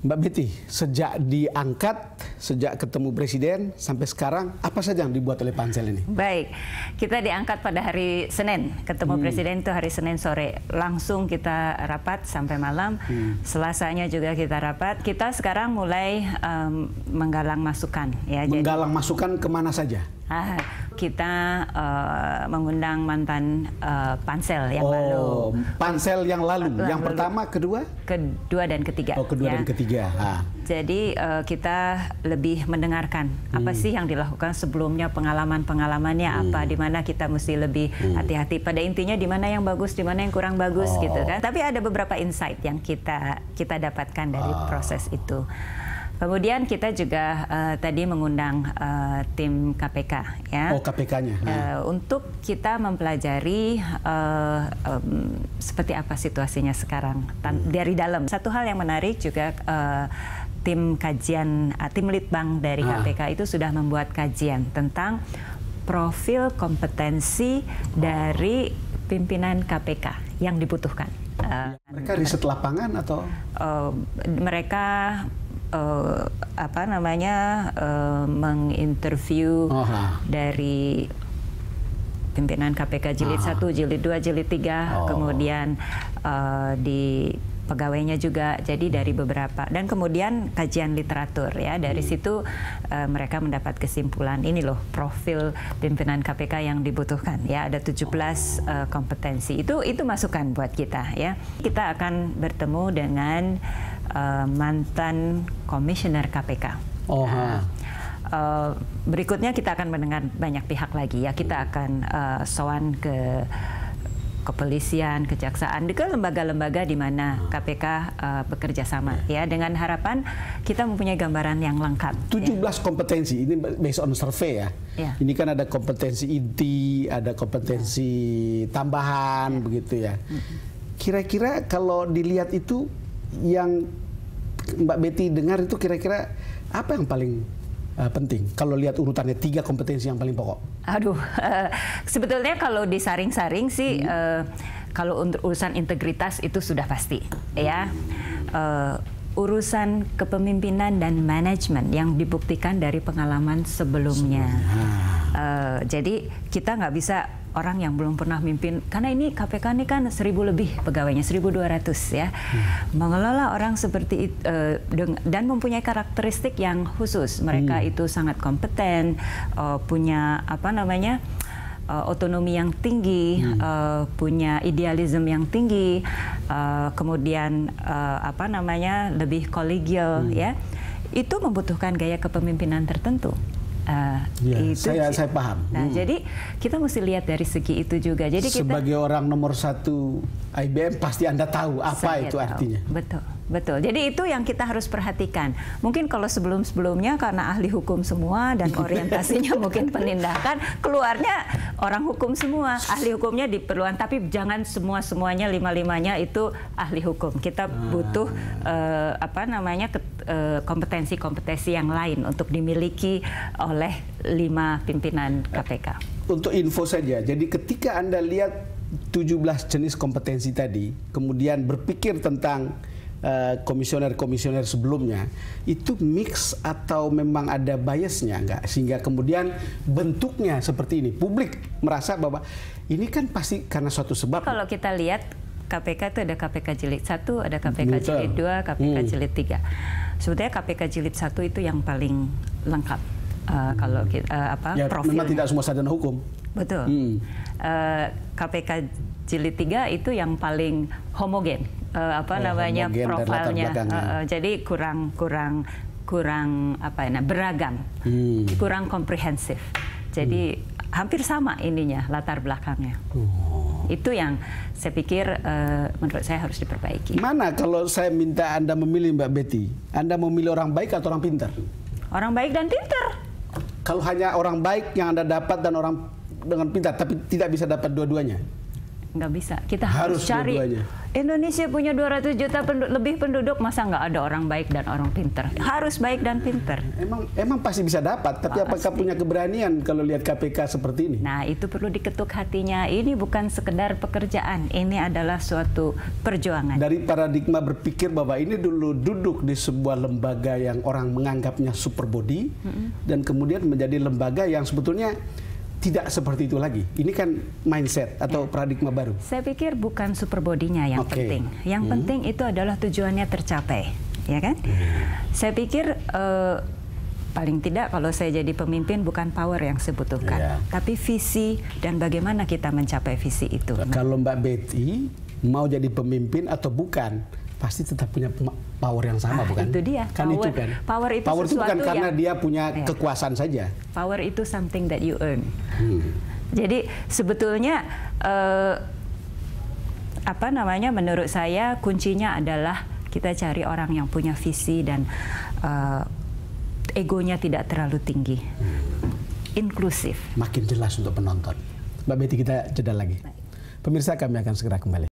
Mbak Betty, sejak diangkat, sejak ketemu Presiden, sampai sekarang, apa saja yang dibuat oleh pansel ini? Baik, kita diangkat pada hari Senin, ketemu Presiden itu hari Senin sore. Langsung kita rapat sampai malam, Selasanya juga kita rapat. Kita sekarang mulai menggalang masukan. Ya, menggalang masukan kemana saja? Kita mengundang mantan pansel yang lalu. Pansel yang lalu. Yang pertama, kedua? Kedua dan ketiga. Oh, kedua dan ketiga. Jadi kita lebih mendengarkan apa sih yang dilakukan sebelumnya, pengalaman-pengalamannya apa, di mana kita mesti lebih hati-hati. Pada intinya di mana yang bagus, di mana yang kurang bagus gitu kan. Tapi ada beberapa insight yang kita dapatkan dari proses itu. Kemudian kita juga tadi mengundang tim KPK, ya. Oh, KPK-nya. Untuk kita mempelajari seperti apa situasinya sekarang dari dalam. Satu hal yang menarik juga, tim kajian, tim litbang dari KPK itu sudah membuat kajian tentang profil kompetensi dari pimpinan KPK yang dibutuhkan. Mereka riset lapangan atau? Mereka menginterview dari pimpinan KPK jilid 1, jilid 2, jilid 3, kemudian di pegawainya juga, jadi dari beberapa, dan kemudian kajian literatur, ya. Dari situ mereka mendapat kesimpulan, ini loh profil pimpinan KPK yang dibutuhkan, ya. Ada 17 kompetensi. Itu masukan buat kita, ya. Kita akan bertemu dengan mantan komisioner KPK. Berikutnya kita akan mendengar banyak pihak lagi, ya. Kita akan sowan ke kepolisian, kejaksaan, ke lembaga-lembaga di mana KPK bekerja sama, ya, dengan harapan kita mempunyai gambaran yang lengkap. 17 kompetensi, ini based on survey, ya. Ini kan ada kompetensi inti, ada kompetensi tambahan, begitu, ya. Kira-kira kalau dilihat itu, yang Mbak Betty dengar itu kira-kira apa yang paling penting? Kalau lihat urutannya, 3 kompetensi yang paling pokok. Sebetulnya kalau disaring-saring sih, kalau untuk urusan integritas itu sudah pasti, ya. Urusan kepemimpinan dan manajemen yang dibuktikan dari pengalaman sebelumnya. Jadi kita nggak bisa orang yang belum pernah mimpin, karena ini KPK ini kan 1000 lebih pegawainya, 1200, ya. Mengelola orang seperti itu dan mempunyai karakteristik yang khusus. Mereka itu sangat kompeten, punya otonomi yang tinggi, punya idealisme yang tinggi, kemudian lebih kolegial, ya. Itu membutuhkan gaya kepemimpinan tertentu. Saya paham. Nah, jadi kita mesti lihat dari segi itu juga. Jadi sebagai orang nomor 1 IBM pasti Anda tahu apa itu artinya. Betul. Jadi itu yang kita harus perhatikan. Mungkin kalau sebelum-sebelumnya karena ahli hukum semua dan orientasinya mungkin penindakan, keluarnya orang hukum semua. Ahli hukumnya diperlukan, tapi jangan semuanya 5-5-nya itu ahli hukum. Kita butuh kompetensi-kompetensi yang lain untuk dimiliki oleh 5 pimpinan KPK. Untuk info saja, jadi ketika Anda lihat 17 jenis kompetensi tadi, kemudian berpikir tentang komisioner-komisioner sebelumnya, itu mix atau memang ada biasnya nggak? Sehingga kemudian bentuknya seperti ini. Publik merasa bahwa ini kan pasti karena suatu sebab. Kalau kita lihat KPK itu ada KPK jilid 1, ada KPK jilid 2, KPK jilid 3. Sebetulnya KPK jilid 1 itu yang paling lengkap. Kalau kita profilnya. Memang tidak semua sarjana hukum. Betul. KPK jilid 3 itu yang paling homogen, profilnya. Jadi kurang beragam, kurang komprehensif. Jadi hampir sama ininya, latar belakangnya. Itu yang saya pikir menurut saya harus diperbaiki. Mana kalau saya minta Anda memilih, Mbak Betty, Anda memilih orang baik atau orang pintar? Orang baik dan pintar. Kalau hanya orang baik yang Anda dapat dan orang dengan pintar, tapi tidak bisa dapat dua-duanya? nggak bisa. Kita harus cari. Indonesia punya 200 juta lebih penduduk, masa nggak ada orang baik dan orang pinter? Harus baik dan pinter. Emang pasti bisa dapat, tapi apakah punya keberanian kalau lihat KPK seperti ini? Nah, itu perlu diketuk hatinya. Ini bukan sekedar pekerjaan, ini adalah suatu perjuangan. Dari paradigma berpikir bahwa ini dulu duduk di sebuah lembaga yang orang menganggapnya super body, dan kemudian menjadi lembaga yang sebetulnya tidak seperti itu lagi. Ini kan mindset atau paradigma baru. Saya pikir bukan super body-nya yang penting. Yang penting itu adalah tujuannya tercapai, ya kan? Saya pikir paling tidak kalau saya jadi pemimpin bukan power yang saya butuhkan, tapi visi dan bagaimana kita mencapai visi itu. Kalau Mbak Betty mau jadi pemimpin atau bukan, pasti tetap punya power yang sama, bukan? Itu dia. Kan power, itu kan. Power itu bukan karena dia punya kekuasaan saja. Power itu something that you earn. Jadi sebetulnya menurut saya kuncinya adalah kita cari orang yang punya visi dan egonya tidak terlalu tinggi. Inklusif. Makin jelas untuk penonton. Mbak Betty, kita jeda lagi. Pemirsa, kami akan segera kembali.